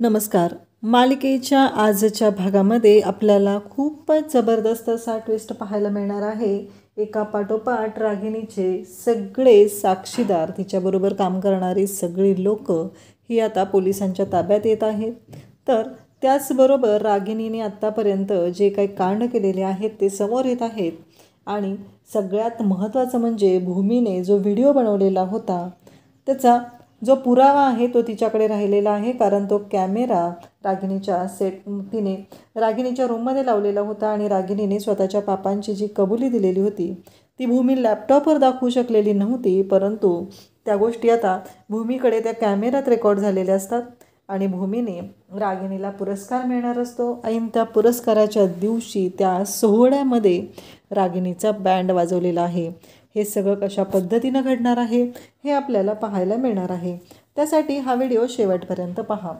नमस्कार. मालिकेच्या आजच्या भागामध्ये आपल्याला खूपच जबरदस्त असा ट्विस्ट पाहायला मिळणार आहे. एका पाठोपाठ रागिणीचे सगळे साक्षीदार, तिच्याबरोबर काम करणारी सगळी लोक ही आता पोलिसांच्या ताब्यात येत आहेत. तर त्याचबरोबर रागिणीने आत्तापर्यंत जे काही कांड केलेले आहेत ते समोर येत आहेत. आणि सगळ्यात महत्त्वाचं म्हणजे भूमीने जो व्हिडिओ बनवलेला होता त्याचा जो पुरावा आहे तो तिच्याकडे राहिलेला आहे. कारण तो कॅमेरा रागिणीच्या तिने रागिणीच्या रूममध्ये लावलेला होता आणि रागिणीने स्वतःच्या पापांची जी कबुली दिलेली होती ती भूमी लॅपटॉपवर दाखवू शकलेली नव्हती. परंतु त्या गोष्टी आता भूमीकडे त्या कॅमेऱ्यात रेकॉर्ड झालेल्या असतात आणि भूमीने रागिणीला पुरस्कार मिळणार असतो. ऐन त्या पुरस्काराच्या दिवशी त्या सोहळ्यामध्ये रागिणीचा बँड वाजवलेला आहे. हे सगळं कशा पद्धतीनं घडणार आहे हे आपल्याला पाहायला मिळणार आहे. त्यासाठी हा व्हिडिओ शेवटपर्यंत पहा.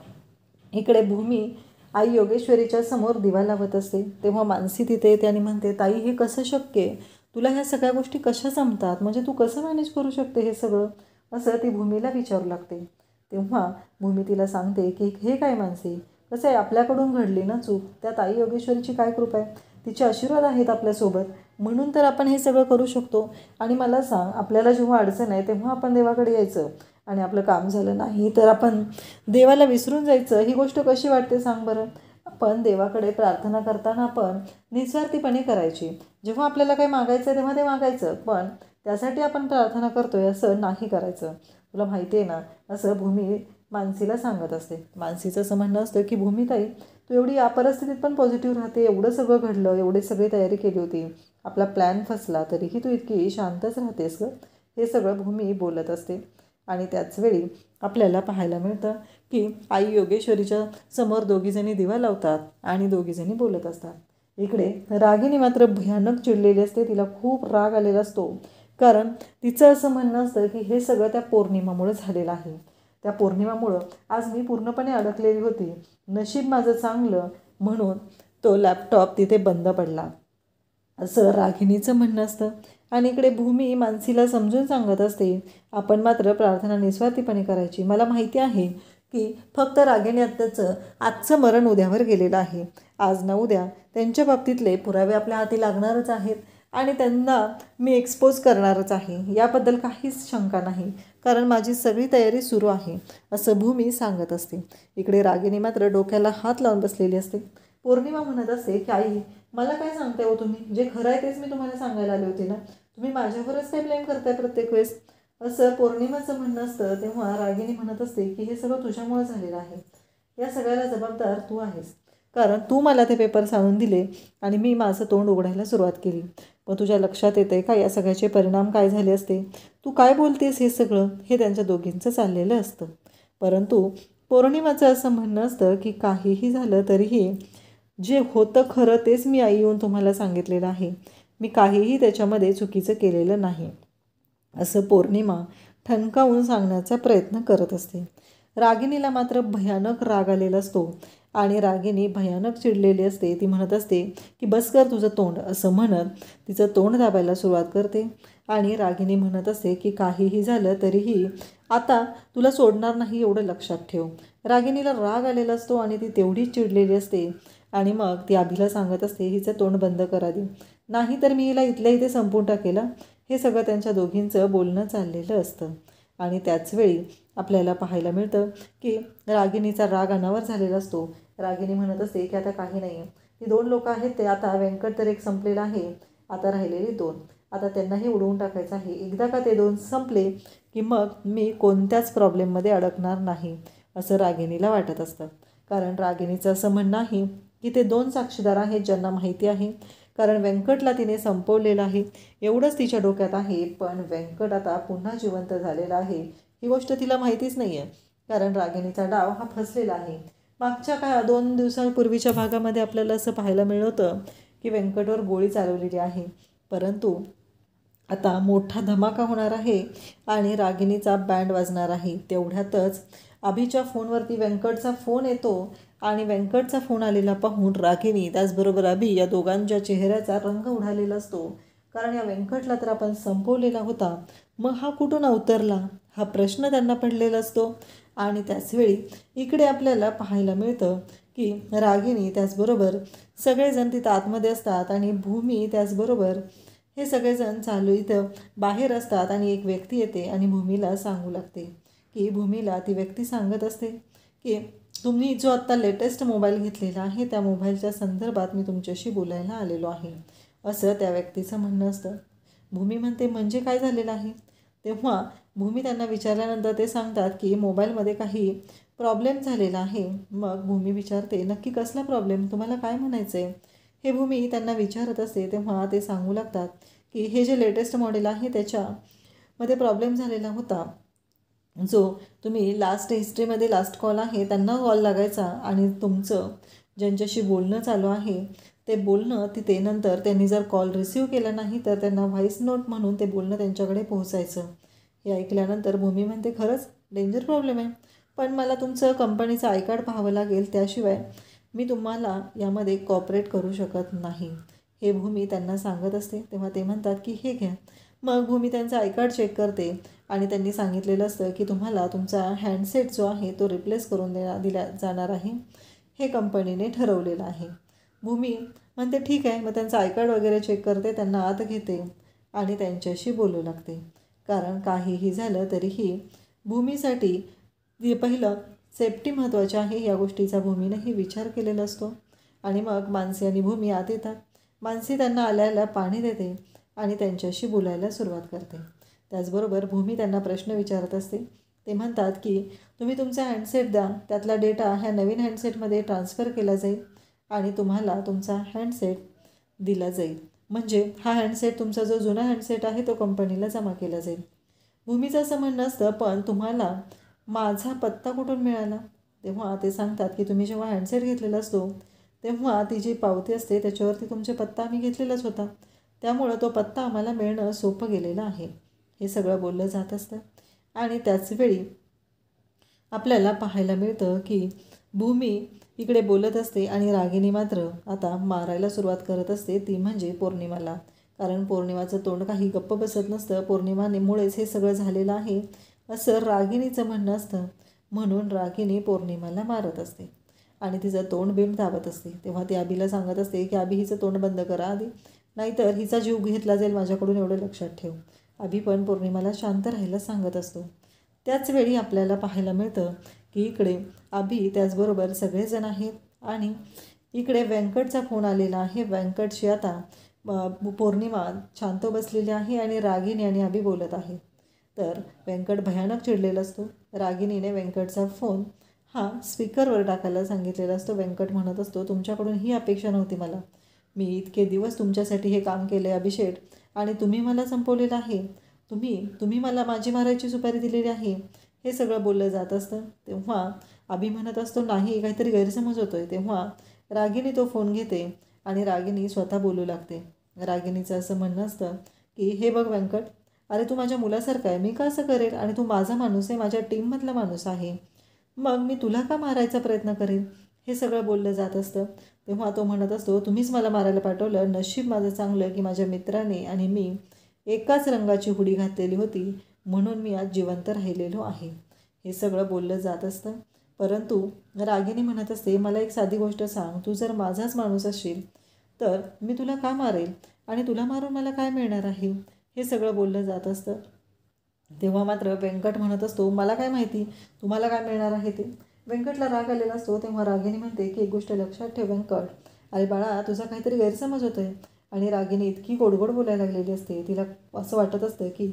इकडे भूमी आई योगेश्वरीच्या समोर दिवा लावत असते तेव्हा मानसी तिथे येते आणि म्हणते, ताई हे कसं शक्य आहे? तुला ह्या सगळ्या गोष्टी कशा जमतात? म्हणजे तू कसं मॅनेज करू शकते हे सगळं? असं ती भूमीला विचारू लागते. तेव्हा भूमी तिला सांगते की हे काय मानसी, कसं आहे, आपल्याकडून घडली ना चूक, त्यात आई योगेश्वरीची काय कृपा आहे, तिचे आशीर्वाद आहेत आपल्यासोबत, म्हणून तर आपण हे सगळं करू शकतो. आणि मला सांग, आपल्याला जेव्हा अडचण आहे तेव्हा आपण देवाकडे यायचं आणि आपलं काम झालं नाही तर आपण देवाला विसरून जायचं, ही गोष्ट कशी वाटते सांग बरं? आपण देवाकडे प्रार्थना करताना आपण निस्वार्थीपणे करायची. जेव्हा आपल्याला काही मागायचं तेव्हा ते मागायचं, पण त्यासाठी आपण प्रार्थना करतोय असं नाही करायचं. तुला माहिती आहे ना, असं भूमी मानसीला सांगत असते. मानसीचं असं म्हणणं असतं की भूमीताई, तू एवढी या परिस्थितीत पण पॉझिटिव्ह राहते, एवढं सगळं घडलं, एवढी सगळी तयारी केली होती, आपला प्लॅन फसला तरीही तू इतकी शांतच राहतेस गं. हे सगळं भूमी बोलत असते. आणि त्याचवेळी आपल्याला पाहायला मिळतं की आई योगेश्वरीच्या समोर दोघीजणी दिवा लावतात आणि दोघीजणी बोलत असतात. इकडे रागिणी मात्र भयानक चिडलेली असते. तिला खूप राग आलेला असतो. कारण तिचं असं म्हणणं असतं की हे सगळं त्या पौर्णिमामुळं झालेलं आहे. त्या पौर्णिमामुळं आज मी पूर्णपणे अडकलेली होती. नशीब माझं चांगलं म्हणून तो लॅपटॉप तिथे बंद पडला, असं रागिणीचं म्हणणं असतं. आणि इकडे भूमी मानसीला समजून सांगत असते, आपण मात्र प्रार्थना निस्वार्थीपणे करायची. मला माहिती आहे की फक्त रागिणी आत्ताचं आजचं मरण उद्यावर गेलेलं आहे. आज ना उद्या त्यांच्या बाबतीतले पुरावे आपल्या हाती लागणारच आहेत आणि त्यांना मी एक्सपोज करणारच आहे, याबद्दल काहीच शंका नाही, कारण माझी सगळी तयारी सुरू आहे, असं भूमी सांगत असते. इकडे रागिणी मात्र डोक्याला हात लावून बसलेली असते. पौर्णिमा म्हणत असते की आई, मला काय सांगताय हो तुम्ही? जे खरं आहे तेच मी तुम्हाला सांगायला आले होते ना, तुम्ही माझ्यावरच काय ब्लेम करताय प्रत्येक वेळेस, असं पौर्णिमाचं म्हणणं असतं. तेव्हा रागिणी म्हणत असते की हे सगळं तुझ्यामुळे झालेलं आहे, या सगळ्याला जबाबदार तू आहेस, कारण तू मला ते पेपर्स आणून दिले आणि मी माझं तोंड उघडायला सुरुवात केली. पण तुझ्या लक्षात येतं आहे का या सगळ्याचे परिणाम काय झाले असते? तू काय बोलतेस? हे सगळं हे त्यांच्या दोघींचं चाललेलं असतं. परंतु पौर्णिमाचं असं म्हणणं असतं की काहीही झालं तरीही जे होतं खरं तेच मी आई येऊन तुम्हाला सांगितलेलं आहे, मी काहीही त्याच्यामध्ये चुकीचं केलेलं नाही, असं पौर्णिमा ठणकावून सांगण्याचा प्रयत्न करत असते. रागिणीला मात्र भयानक राग आलेला असतो आणि रागिणी भयानक चिडलेली असते. ती म्हणत असते की बस कर तुझं तोंड, असं म्हणत तिचं तोंड दाबायला सुरुवात करते. आणि रागिणी म्हणत असते की काहीही झालं तरीही आता तुला सोडणार नाही, एवढं लक्षात ठेव. रागिणीला राग आलेला असतो आणि ती तेवढीच चिडलेली असते. आणि मग ती अभिला सांगत असते, हिचं तोंड बंद करा दे, नाही तर मी हिला इथल्या इथे संपून टाकेला. हे सगळं त्यांच्या दोघींचं बोलणं चाललेलं असतं. आणि त्याचवेळी आपल्याला पाहायला मिळतं की रागिणीचा राग अनावर झालेला असतो. रागिणी म्हणत असते की आता काही नाही आहे, ती 2 लोक आहेत ते, आता व्यंकट तर एक संपलेला आहे, आता राहिलेली 2, आता त्यांनाही उडवून टाकायचं आहे. एकदा का ते 2 संपले की मग मी कोणत्याच प्रॉब्लेममध्ये अडकणार नाही, असं रागिणीला वाटत असतं. कारण रागिणीचं असं म्हणणं आहे की ते 2 साक्षीदार आहेत ज्यांना माहिती आहे, कारण व्यंकटला तिने संपवलेलं आहे, एवढंच तिच्या डोक्यात आहे. पण व्यंकट आता पुन्हा जिवंत झालेला आहे ही गोष्ट तिला माहितीच नाही आहे, कारण रागिणीचा डाव हा फसलेला आहे. मागच्या 2 दिवसांपूर्वीच्या भागामध्ये आपल्याला असं पाहायला मिळत होतं की व्यंकटवर गोळी चालवलेली आहे. परंतु आता मोठा धमाका होणार आहे आणि रागिणीचा बँड वाजणार आहे. तेवढ्यातच अभिच्या फोनवरती व्यंकटचा फोन येतो आणि व्यंकटचा फोन आलेला पाहून रागिणी त्याचबरोबर अभि या दोघांच्या चेहऱ्याचा रंग उडालेला असतो. कारण या व्यंकटला तर आपण संपवलेला होता, मग हा कुठून अवतरला हा प्रश्न त्यांना पडलेला असतो. आणि त्याचवेळी इकडे आपल्याला पाहायला मिळतं की रागिनी त्याचबरोबर सगळेजण तिथं आतमध्ये असतात आणि भूमी त्याचबरोबर हे सगळेजण चालू इथं बाहेर असतात आणि एक व्यक्ती येते आणि भूमीला सांगू लागते की भूमीला ती व्यक्ती सांगत असते की तुम्ही जो आत्ता लेटेस्ट मोबाईल घेतलेला आहे त्या मोबाईलच्या संदर्भात मी तुमच्याशी बोलायला आलेलो आहे असं त्या व्यक्तीचं म्हणणं असतं. भूमी म्हणते म्हणजे काय झालेलं आहे. तेव्हा भूमी त्यांना विचारल्यानंतर ते सांगतात की मोबाईलमध्ये काही प्रॉब्लेम झालेला आहे. मग भूमी विचारते नक्की कसला प्रॉब्लेम, तुम्हाला काय म्हणायचं आहे. हे भूमी त्यांना विचारत असते. तेव्हा ते सांगू लागतात की हे जे लेटेस्ट मॉडेल आहे त्याच्यामध्ये प्रॉब्लेम झालेला होता. जो तुम्ही लास्ट हिस्ट्रीमध्ये लास्ट कॉल आहे त्यांना कॉल लागायचा आणि तुमचं ज्यांच्याशी बोलणं चालू आहे ते बोलणं तिथे नंतर त्यांनी जर कॉल रिसीव केला नाही तर त्यांना व्हॉईस नोट म्हणून ते बोलणं त्यांच्याकडे पोहोचायचं. हे ऐकल्यानंतर भूमी म्हणते खरंच डेंजर प्रॉब्लेम आहे, पण मला तुमचं कंपनीचं आय कार्ड पाहावं लागेल, त्याशिवाय मी तुम्हाला यामध्ये कॉपरेट करू शकत नाही. हे भूमी त्यांना सांगत असते. तेव्हा ते म्हणतात की हे घ्या. मग भूमी त्यांचं आय कार्ड चेक करते आणि त्यांनी सांगितलेलं असतं की तुम्हाला तुमचा हँडसेट जो आहे तो रिप्लेस करून दिला जाणार आहे, हे कंपनीने ठरवलेलं आहे. भूमी म्हणते ठीक आहे. मग त्यांचं आय कार्ड वगैरे चेक करते, त्यांना आत घेते आणि त्यांच्याशी बोलू लागते. कारण काहीही झालं तरीही भूमीसाठी पहिलं सेफ्टी महत्त्वाची आहे या गोष्टीचा भूमीनेही विचार केलेला असतो. आणि मग मानसी आणि भूमी आत येतात. मानसी त्यांना आल्याला पाणी देते आणि त्यांच्याशी बोलायला सुरुवात करते. त्याचबरोबर भूमी त्यांना प्रश्न विचारत असते. ते म्हणतात की तुम्ही तुमचा हँडसेट द्या, त्यातला डेटा ह्या नवीन हँडसेटमध्ये ट्रान्सफर केला जाईल आणि तुम्हाला तुमचा हँडसेट दिला जाईल. म्हणजे हा हँडसेट तुमचा जो जुना हँडसेट आहे तो कंपनीला जमा केला जाईल. भूमीचं असं म्हणणं असतं पण तुम्हाला माझा पत्ता कुठून मिळाला. तेव्हा ते सांगतात की तुम्ही जेव्हा हँडसेट घेतलेला असतो तेव्हा ती जी पावती असते त्याच्यावरती तुमचा पत्ता आम्ही घेतलेलाच होता, त्यामुळं तो पत्ता आम्हाला मिळणं सोपं गेलेलं आहे. हे सगळं बोललं जात असतं. आणि त्याचवेळी आपल्याला पाहायला मिळतं की भूमी इकडे बोलत असते आणि रागिनी मात्र आता मारायला सुरुवात करत असते, ती म्हणजे पौर्णिमाला. कारण पौर्णिमाचं तोंड काही गप्प बसत नसतं. पौर्णिमामुळेच हे सगळं झालेलं आहे असं रागिनीचं म्हणणं असतं. म्हणून रागिनी पौर्णिमाला मारत असते आणि तिचं तोंड बिंड दाबत असते. तेव्हा ती अभिला सांगत असते की अभि हिचं तोंड बंद करा आधी, नाहीतर हिचा जीव घेतला जाईल माझ्याकडून, एवढं लक्षात ठेव. अभि पण पौर्णिमाला शांत राहायला सांगत असतो. त्याचवेळी आपल्याला पाहायला मिळतं की इकडे अभि त्याचबरोबर सगळेजण आहेत आणि इकडे व्यंकटचा फोन आलेला आहे. व्यंकटशी आता पौर्णिमा शांत बसलेली आहे आणि रागिनी आणि अभि बोलत आहेत. तर व्यंकट भयानक चिडलेला असतो. रागिनीने व्यंकटचा फोन हा स्पीकरवर टाकायला सांगितलेला असतो. व्यंकट म्हणत असतो तुमच्याकडून ही अपेक्षा नव्हती मला. मी इतके दिवस तुमच्यासाठी हे काम केले अभिषेक आणि तुम्ही मला संपवलेलं आहे. तुम्ही मला माझी मारायची सुपारी दिलेली आहे, हे सगळं बोललं जात असतं. तेव्हा अभि म्हणत असतो नाही काहीतरी गैरसमज होतोय. तेव्हा रागिनी तो फोन घेते आणि रागिनी स्वतः बोलू लागते. रागिनीचं असं म्हणणं असतं की हे बघ व्यंकट, अरे तू माझ्या मुलासारखा आहे, मी का असं करेल, आणि तू माझा माणूस आहे, माझ्या टीममधला माणूस आहे, मग मी तुला का मारायचा प्रयत्न करेल. हे सगळं बोललं जात असतं. तेव्हा तो म्हणत असतो तुम्हीच मला मारायला पाठवलं, नशीब माझं चांगलं की माझ्या मित्राने आणि मी एकाच रंगाची हुडी घातलेली होती, म्हणून मी आज जिवंत राहिलेलो आहे. हे सगळं बोललं जात असतं. परंतु रागिनी म्हणत असते मला एक साधी गोष्ट सांग, तू जर माझाच माणूस असशील तर मी तुला का मारेल आणि तुला मारून मला काय मिळणार आहे. हे सगळं बोललं जात असतं. तेव्हा मात्र व्यंकट म्हणत असतो मला काय माहिती तुम्हाला काय मिळणार आहे ते. व्यंकटला राग आलेला असतो. तेव्हा रागिनी म्हणते की एक गोष्ट लक्षात ठेव व्यंकट, अरे बाळा तुझा काहीतरी गैरसमज होतो आहे. आणि रागिनी इतकी गोडगोड बोलायला लागलेली असते, तिला असं वाटत असतं की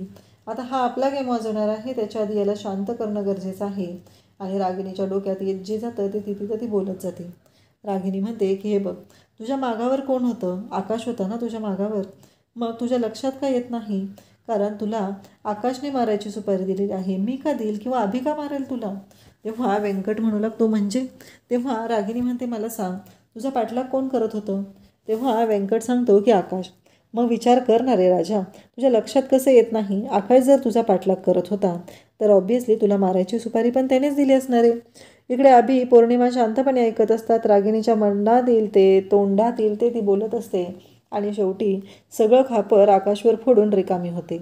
आता हा आपला गेम वाजवणार आहे, त्याच्या आधी याला शांत करणं गरजेचं आहे. आणि रागिनीच्या डोक्यात येत जे जातं ते तिथे ती बोलत जाते. रागिनी म्हणते की हे बघ तुझ्या मागावर कोण होतं, आकाश होता ना तुझ्या मागावर, मग तुझ्या लक्षात का येत नाही. कारण तुला आकाशने मारायची सुपारी दिलेली आहे, मी का देईल किंवा अभि का मारेल तुला. तेव्हा व्यंकट म्हणू लागतो म्हणजे. तेव्हा रागिनी म्हणते मला सांग तुझा पाठलाग कोण करत होतं. तेव्हा व्यंकट सांगतो की आकाश. मग विचार करणार रे राजा, तुझ्या लक्षात कसं येत नाही. आकाश जर तुझा पाठलाग करत होता तर ऑब्व्हियसली तुला मारायची सुपारी पण त्यानेच दिली असणार आहे. इकडे अभि पौर्णिमा शांतपणे ऐकत असतात. रागिनीच्या मनातील ते तोंडातील ते ती बोलत असते आणि शेवटी सगळं खापर आकाशवर फोडून रिकामी होते.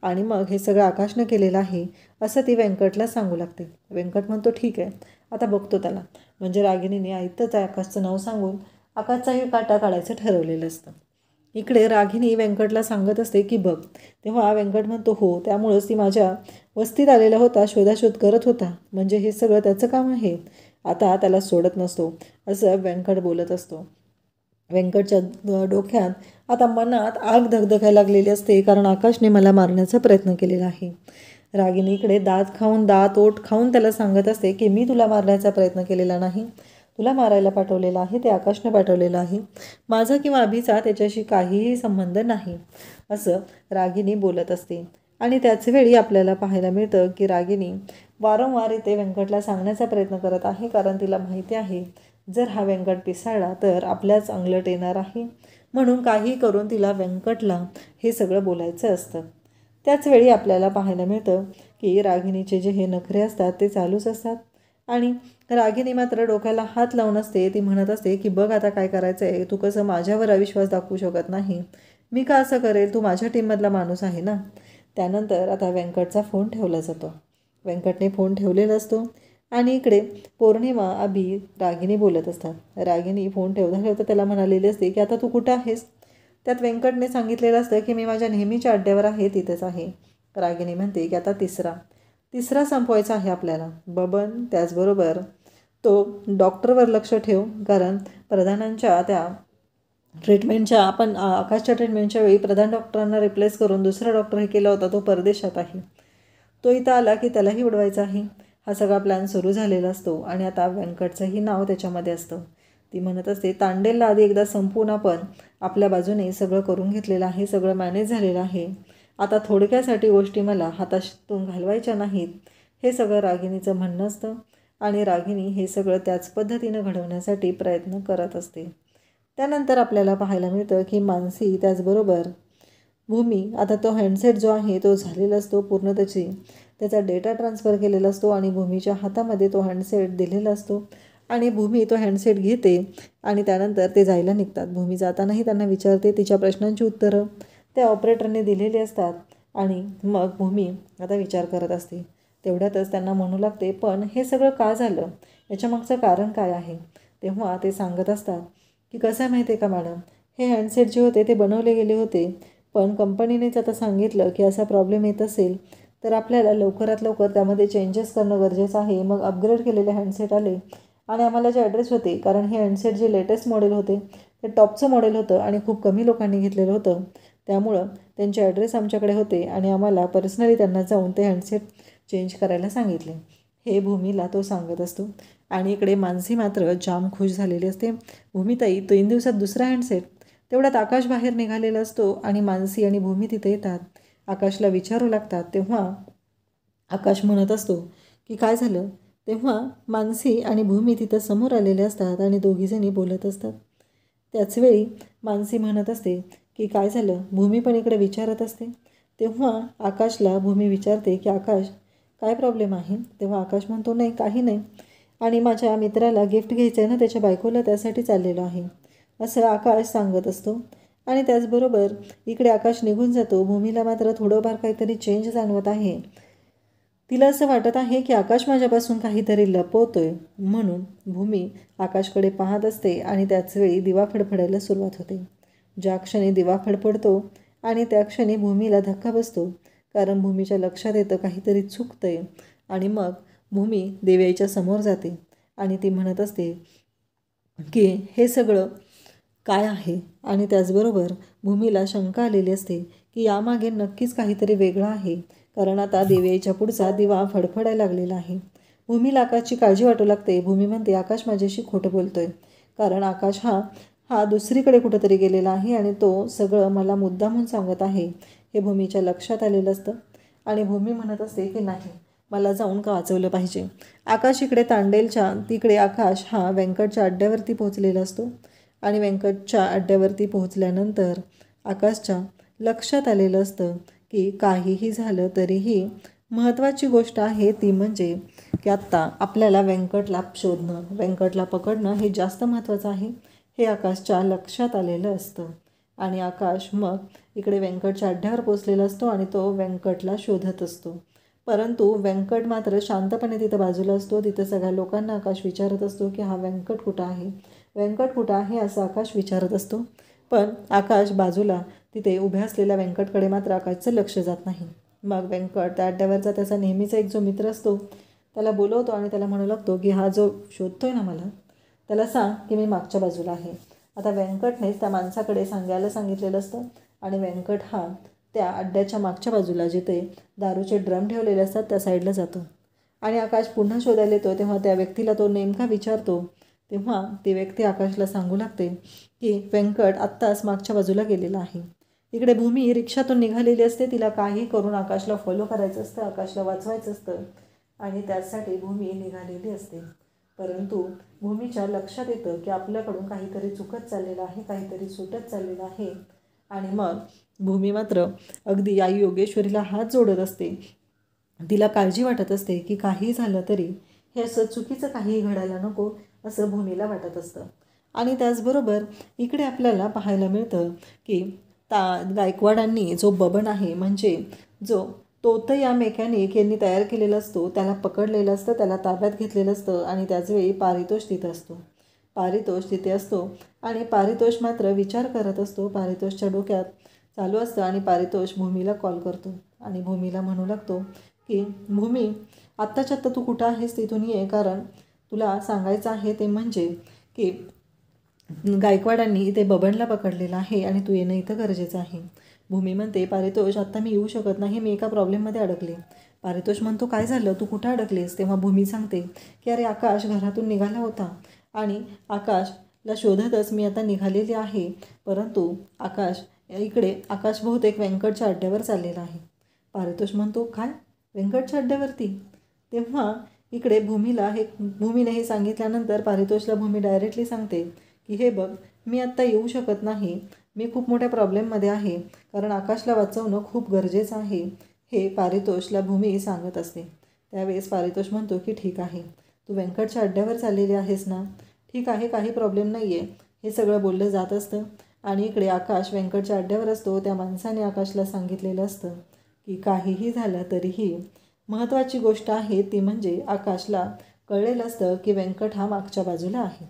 आणि मग हे सगळं आकाशनं केलेलं आहे असं ती व्यंकटला सांगू लागते. व्यंकट म्हणतो ठीक आहे, आता बघतो त्याला. म्हणजे रागिणीने आयतंच आकाशचं नाव सांगून आकाशचाही काटा काढायचं ठरवलेलं असतं. इकडे रागिणी व्यंकटला सांगत असते की बघ. तेव्हा व्यंकट म्हणतो हो, त्यामुळंच ती माझ्या वस्तीत आलेला होता, शोधाशोध करत होता, म्हणजे हे सगळं त्याचं काम आहे, आता त्याला सोडत नसतो असं व्यंकट बोलत असतो. व्यंकटच्या डोक्यात आता मनात आग धगधगायला लागलेली असते, कारण आकाशने मला मारण्याचा प्रयत्न केलेला आहे. रागिणीकडे दात ओठ खाऊन त्याला सांगत असते की मी तुला मारण्याचा प्रयत्न केलेला नाही, तुला मारायला पाठवलेलं आहे ते आकाशने पाठवलेलं आहे, माझा किंवा अभिचा त्याच्याशी काहीही संबंध नाही असं रागिणी बोलत असते. आणि त्याच वेळी आपल्याला पाहायला मिळतं की रागिणी वारंवार इथे व्यंकटला सांगण्याचा प्रयत्न करत आहे, कारण तिला माहिती आहे जर हा व्यंकट पिसाळला तर आपल्याच अंगलट येणार आहे, म्हणून काही करून तिला व्यंकटला हे सगळं बोलायचं असतं. त्याच वेळी आपल्याला पाहायला मिळतं की रागिणीचे जे हे नखरे असतात ते चालूच असतात. आणि रागिणी मात्र डोक्याला हात लावून असते. ती म्हणत असते की बघ आता काय करायचं आहे, तू कसं माझ्यावर अविश्वास दाखवू शकत नाही, मी का असं करेल, तू माझ्या टीममधला माणूस आहे ना. त्यानंतर आता व्यंकटचा फोन ठेवला जातो. व्यंकटने फोन ठेवलेला असतो आणि इकडे पौर्णिमा अभि रागिणी बोलत असतात. रागिणी फोन ठेवता त्याला म्हणालेली असते की आता तू कुठं आहेस. त्यात व्यंकटने सांगितलेलं असतं की मी माझ्या नेहमीच्या अड्ड्यावर आहे, तिथंच आहे. रागिणी म्हणते की आता तिसरा संपवायचा आहे आपल्याला. बबन त्याचबरोबर तो डॉक्टरवर लक्ष ठेव, कारण प्रधानांच्या त्या ट्रीटमेंटच्या आपण आकाशच्या ट्रीटमेंटच्या वेळी प्रधान डॉक्टरांना रिप्लेस करून दुसरा डॉक्टर हे केला होता, तो परदेशात आहे, तो इथं आला की त्यालाही उडवायचा आहे. हा सगळा प्लॅन सुरू झालेला असतो आणि आता व्यंकटचंही नाव त्याच्यामध्ये असतं. ती म्हणत असते तांडेलला आधी एकदा संपवून आपण आपल्या बाजूने सगळं करून घेतलेलं आहे, सगळं मॅनेज झालेलं आहे, आता थोडक्यासाठी गोष्टी मला हातातून घालवायच्या नाहीत, हे सगळं रागिणीचं म्हणणं असतं. आणि रागिणी हे सगळं त्याच पद्धतीनं घडवण्यासाठी प्रयत्न करत असते. त्यानंतर आपल्याला पाहायला मिळतं की मानसी त्याचबरोबर भूमी, आता तो हँडसेट जो आहे तो झालेला असतो पूर्ण, त्याचा डेटा ट्रान्सफर केलेला असतो आणि भूमीच्या हातामध्ये तो हँडसेट दिलेला असतो. आणि भूमी तो हँडसेट घेते आणि त्यानंतर ते जायला निघतात. भूमी जातानाही त्यांना विचारते, तिच्या प्रश्नांची उत्तरं त्या ऑपरेटरने दिलेली असतात. आणि मग भूमी आता विचार करत असते. तेवढ्यातच त्यांना म्हणू लागते पण हे सगळं का झालं, याच्यामागचं कारण काय आहे. तेव्हा ते सांगत असतात की कसं आहे माहिती आहे का मॅडम, हे हँडसेट जे होते ते बनवले गेले होते, पण कंपनीनेच आता सांगितलं की असा प्रॉब्लेम येत असेल तर आपल्याला लवकरात लवकर त्यामध्ये चेंजेस करणं गरजेचं आहे. मग अपग्रेड केलेले हँडसेट आले आणि आम्हाला जे ॲड्रेस होते, कारण हे हँडसेट जे लेटेस्ट मॉडेल होते ते टॉपचं मॉडेल होतं आणि खूप कमी लोकांनी घेतलेलं होतं, त्यामुळं त्यांचे ॲड्रेस आमच्याकडे होते आणि आम्हाला पर्सनली त्यांना जाऊन ते हँडसेट चेंज करायला सांगितले, हे भूमीला तो सांगत असतो. आणि इकडे मानसी मात्र जाम खुश झालेली असते. भूमीताई 3 दिवसात दुसरा हँडसेट. तेवढ्यात आकाश बाहेर निघालेला असतो आणि मानसी आणि भूमी तिथे येतात. आकाशला विचारू लागतात. तेव्हा आकाश म्हणत असतो की काय झालं. तेव्हा मानसी आणि भूमी तिथं समोर आलेले असतात आणि दोघीजणी बोलत असतात. त्याचवेळी मानसी म्हणत असते की काय झालं. भूमी पण इकडे विचारत असते. तेव्हा आकाशला भूमी विचारते की आकाश काय प्रॉब्लेम आहे. तेव्हा आकाश म्हणतो नाही, काही नाही, आणि माझ्या मित्राला गिफ्ट घ्यायचं आहे ना त्याच्या बायकोला, त्यासाठी चाललेलो आहे असं आकाश सांगत असतो. आणि त्याचबरोबर इकडे आकाश निघून जातो. भूमीला मात्र थोडंफार काहीतरी चेंज जाणवत आहे. तिला असं वाटत आहे की आकाश माझ्यापासून काहीतरी लपवतोय, म्हणून भूमी आकाशकडे पाहत असते आणि त्याचवेळी दिवा फडफडायला सुरुवात होते. ज्या क्षणी दिवा फडफडतो आणि त्या क्षणी भूमीला धक्का बसतो, कारण भूमीच्या लक्षात येतं काहीतरी चुकतंय. आणि मग भूमी देवयाईच्या समोर जाते आणि ती म्हणत असते की हे सगळं काय आहे. आणि त्याचबरोबर भूमीला शंका आलेली असते की यामागे नक्कीच काहीतरी वेगळं आहे, कारण आता देवयाईच्या पुढचा दिवा फडफडायला लागलेला आहे. भूमीला आकाशची काळजी वाटू लागते. भूमी म्हणते आकाश माझ्याशी खोटं बोलतोय, कारण आकाश हा दुसरीकडे कुठंतरी गेलेला आहे आणि तो सगळं मला मुद्दामून सांगत आहे, हे भूमीच्या लक्षात आलेलं असतं. आणि भूमी म्हणत असते की नाही, मला जाऊन का वाचवलं पाहिजे. आकाश इकडे तांडेलच्या तिकडे आकाश हा व्यंकटच्या अड्ड्यावरती पोहोचलेला असतो आणि व्यंकटच्या अड्ड्यावरती पोहोचल्यानंतर आकाशच्या लक्षात आलेलं असतं की काहीही झालं तरीही महत्त्वाची गोष्ट आहे ती म्हणजे की आत्ता आपल्याला व्यंकटला शोधणं, व्यंकटला पकडणं हे जास्त महत्त्वाचं आहे, हे आकाशच्या लक्षात आलेलं असतं. आणि आकाश मग इकडे व्यंकटच्या अड्ड्यावर पोचलेला असतो आणि तो व्यंकटला शोधत असतो. परंतु व्यंकट मात्र शांतपणे तिथं बाजूला असतो. तिथं सगळ्या लोकांना आकाश विचारत असतो की हा व्यंकट कुठं आहे, व्यंकट कुठं आहे असं आकाश विचारत असतो. पण आकाश बाजूला तिथे उभ्या असलेल्या व्यंकटकडे मात्र आकाशचं लक्ष जात नाही. मग व्यंकट त्या अड्ड्यावरचा त्याचा नेहमीचा एक जो मित्र असतो त्याला बोलवतो आणि त्याला म्हणू लागतो की हा जो शोधतोय ना मला, त्याला सांग की मी मागच्या बाजूला आहे. आता व्यंकटनेच त्या माणसाकडे सांगायला सांगितलेलं असतं आणि व्यंकट हा त्या अड्ड्याच्या मागच्या बाजूला जिथे दारूचे ड्रम ठेवलेले असतात त्या साईडला जातो. आणि आकाश पुन्हा शोधायला येतो तेव्हा त्या व्यक्तीला तो नेमका विचारतो. तेव्हा ती व्यक्ती आकाशला सांगू लागते की व्यंकट आत्ताच मागच्या बाजूला गेलेला आहे. इकडे भूमी रिक्षातून निघालेली असते. तिला काही करून आकाशला फॉलो करायचं असतं, आकाशला वाचवायचं असतं आणि त्यासाठी भूमी निघालेली असते. परंतु भूमीच्या लक्षात येतं की आपल्याकडून काहीतरी चुकत चाललेलं आहे, काहीतरी सुटत चाललेलं आहे. आणि मग भूमी मात्र अगदी आई योगेश्वरीला हात जोडत असते. तिला काळजी वाटत असते की काही झालं तरी हे असं चुकीचं काहीही घडायला नको असं भूमीला वाटत असतं. आणि त्याचबरोबर इकडे आपल्याला पाहायला मिळतं की गायकवाडांनी जो बबन आहे म्हणजे जो तोतया मेकॅनिक यांनी तयार केलेला असतो त्याला पकडलेलं असतं, त्याला ताब्यात घेतलेलं असतं आणि त्याचवेळी पारितोष तिथं असतो. पारितोष तिथे असतो आणि पारितोष मात्र विचार करत असतो. पारितोषच्या डोक्यात चालू असतं आणि पारितोष भूमीला कॉल करतो आणि भूमीला म्हणू लागतो की भूमी, आत्ताच्या आत्ता तू कुठं आहेस तिथून ये, कारण तुला सांगायचं आहे ते म्हणजे की गायकवाडांनी इथे बबनला पकडलेलं आहे आणि तू येणं इथं गरजेचं आहे. भूमी म्हणते पारितोष आत्ता मी येऊ शकत नाही, मी एका प्रॉब्लेममध्ये अडकले. पारितोष म्हणतो काय झालं, तू कुठं अडकलेस? तेव्हा भूमी सांगते की अरे आकाश घरातून निघाला होता आणि आकाशला शोधतच मी आता निघालेली आहे. परंतु आकाश बहुतेक व्यंकटच्या अड्ड्यावर चाललेला आहे. पारितोष म्हणतो काय, व्यंकटच्या अड्ड्यावरती? तेव्हा इकडे भूमीने हे सांगितल्यानंतर पारितोषला भूमी डायरेक्टली सांगते की हे बघ, मी आत्ता येऊ शकत नाही, मी खूप मोठ्या प्रॉब्लेममध्ये आहे, कारण आकाशला वाचवणं खूप गरजेचं आहे, हे पारितोषला भूमी सांगत असते. त्यावेळेस पारितोष म्हणतो की ठीक आहे, तू व्यंकटच्या अड्ड्यावर चाललेली आहेस ना, ठीक आहे, काही प्रॉब्लेम नाही आहे. हे सगळं बोललं जात असतं आणि इकडे आकाश व्यंकटच्या अड्ड्यावर असतो. त्या माणसाने आकाशला सांगितलेलं असतं की काहीही झालं तरीही महत्त्वाची गोष्ट आहे ती म्हणजे आकाशला कळलेलं असतं की व्यंकट हा मागच्या बाजूला आहे.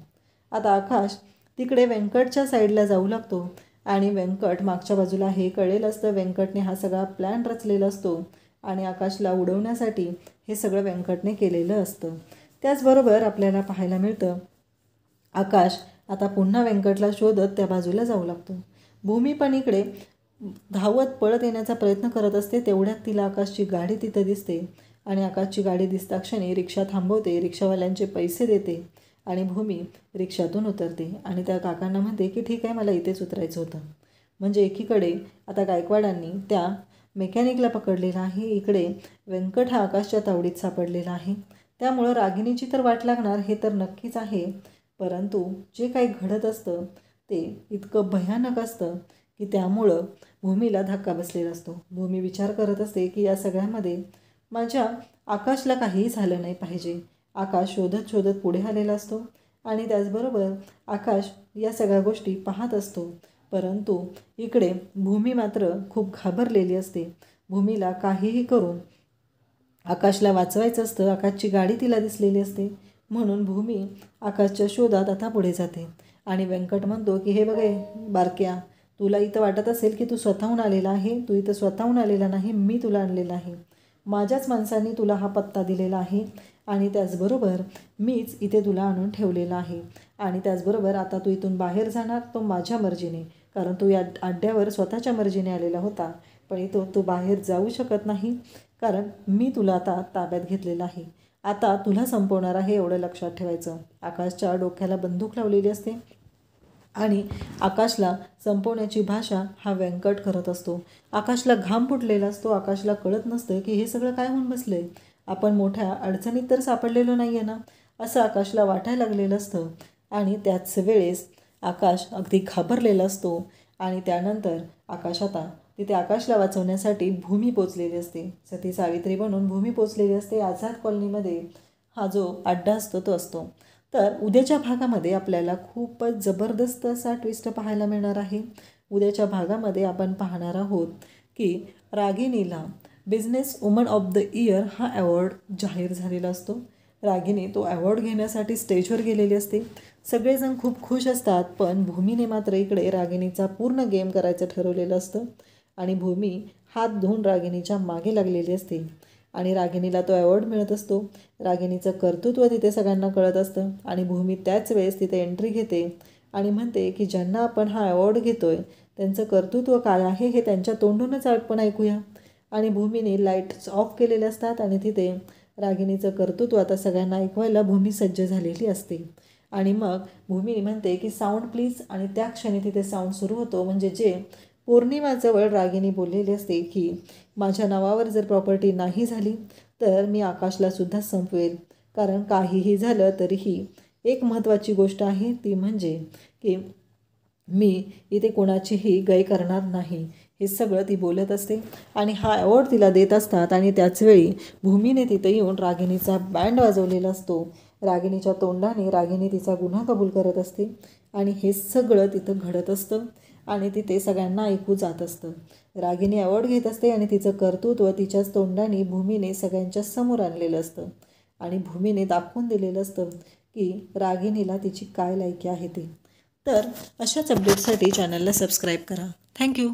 आता आकाश तिकडे व्यंकटच्या साईडला जाऊ लागतो आणि व्यंकट मागच्या बाजूला हे कळलेलं असतं. व्यंकटने हा सगळा प्लॅन रचलेला असतो आणि आकाशला उडवण्यासाठी हे सगळं व्यंकटने केलेलं असतं. त्याचबरोबर आपल्याला पाहायला मिळतं आकाश आता पुन्हा व्यंकटला शोधत त्या बाजूला जाऊ लागतो. भूमी पण इकडे धावत पळत येण्याचा प्रयत्न करत असते. तेवढ्यात तिला आकाशची गाडी तिथं दिसते आणि आकाशची गाडी दिसता क्षणी रिक्षा थांबवते, रिक्षावाल्यांचे पैसे देते आणि भूमी रिक्षातून उतरते आणि त्या काकांना म्हणते की ठीक आहे, मला इथेच उतरायचं होतं. म्हणजे एकीकडे आता गायकवाडांनी त्या मेकॅनिकला पकडलेला आहे, इकडे व्यंकट हा आकाशच्या तावडीत सापडलेला आहे. त्यामुळं रागिणीची तर वाट लागणार हे तर नक्कीच आहे. परंतु जे काही घडत असतं ते इतकं भयानक असतं की त्यामुळं भूमीला धक्का बसलेला असतो. भूमी विचार करत असते की या सगळ्यामध्ये माझ्या आकाशला काहीही झालं नाही पाहिजे. आकाश शोधत शोधत पुढे आलेला असतो आणि त्याचबरोबर आकाश या सगळ्या गोष्टी पाहत असतो. परंतु इकडे भूमी मात्र खूप घाबरलेली असते. भूमीला काहीही करून आकाशला वाचवायचं असतं. आकाशची गाडी तिला दिसलेली असते म्हणून भूमी आकाशच्या शोधात आता पुढे जाते आणि व्यंकट म्हणतो की हे बघे बारक्या, तुला इथं वाटत असेल की तू स्वतःहून आलेला आहे, तू इथं स्वतःहून आलेला नाही, मी तुला आणलेला आहे. माझ्याच माणसांनी तुला हा पत्ता दिलेला आहे आणि त्याचबरोबर मीच इथे तुला आणून ठेवलेला आहे. आणि त्याचबरोबर आता तू इथून बाहेर जाणार तो माझ्या मर्जीने, कारण तू या अड्ड्यावर स्वतःच्या मर्जीने आलेला होता, पण इथं तू बाहेर जाऊ शकत नाही कारण मी तुला आता ताब्यात घेतलेलं आहे. आता तुला संपवणार आहे एवढं लक्षात ठेवायचं. आकाशच्या डोक्याला बंदूक लावलेली असते आणि आकाशला संपवण्याची भाषा हा व्यंकट करत असतो. आकाशला घाम फुटलेला असतो. आकाशला कळत नसतं की हे सगळं काय होऊन बसलं आहे, आपण मोठ्या अडचणीत तर सापडलेलो नाही आहे ना, असं आकाशला वाटायला लागलेलं असतं. आणि त्याच वेळेस आकाश अगदी घाबरलेला असतो आणि त्यानंतर आकाश आता तिथे आकाशला वाचवण्यासाठी भूमी पोचलेली असते. सती सावित्री बनून भूमी पोचलेली असते. आझाद कॉलनीमध्ये हा जो अड्डा असतो तो असतो. तर उद्याच्या भागामध्ये आपल्याला खूपच जबरदस्त असा ट्विस्ट पाहायला मिळणार आहे. उद्याच्या भागामध्ये आपण पाहणार आहोत की रागिणीला business woman of the year हा अवॉर्ड जाहीर झालेला असतो. रागिणी तो अवॉर्ड घेण्यासाठी स्टेजवर गेलेली असते. सगळेजण खूप खुश असतात, पण भूमीने मात्र इकडे रागिणीचा पूर्ण गेम करायचं ठरवलेलं असतं आणि भूमी हात धुवून रागिणीच्या मागे लागलेली असते आणि रागिणीला तो अवॉर्ड मिळत असतो. रागिणीचं कर्तृत्व तिथे सगळ्यांना कळत असतं आणि भूमी त्याच वेळेस तिथे एंट्री घेते आणि म्हणते की ज्यांना आपण हा अवॉर्ड घेतोय त्यांचं कर्तृत्व काय आहे हे त्यांच्या तोंडूनच आपण ऐकूया. आणि भूमीने लाईट्स ऑफ केलेले असतात आणि तिथे रागिणीचं कर्तृत्व आता सगळ्यांना ऐकवायला भूमी सज्ज झालेली असते. आणि मग भूमी म्हणते की साऊंड प्लीज, आणि त्या क्षणी तिथे साऊंड सुरू होतो. म्हणजे जे पौर्णिमाजवळ रागिणी बोललेली असते की माझ्या नावावर जर प्रॉपर्टी नाही झाली तर मी आकाशलासुद्धा संपवेल, कारण काहीही झालं तरीही एक महत्त्वाची गोष्ट आहे, ती म्हणजे की मी इथे कोणाचीही गय करणार नाही. हे सगळं ती बोलत असते आणि हा अवॉर्ड तिला देत असतात. आणि त्याचवेळी भूमीने तिथे येऊन रागिणीचा बँड वाजवलेला असतो. रागिणीच्या तोंडाने रागिणी तिचा गुन्हा कबूल करत असते आणि हे सगळं तिथं घडत असतं आणि तिथे सगळ्यांना ऐकू जात असतं. रागिणी अवॉर्ड घेत असते आणि तिचं कर्तृत्व तिच्याच तोंडाने भूमीने सगळ्यांच्या समोर आणलेलं असतं आणि भूमीने दाखवून दिलेलं असतं की रागिणीला तिची काय लायकी आहे ते. तर अशाच अपडेटसाठी चॅनलला सबस्क्राईब करा. थँक्यू.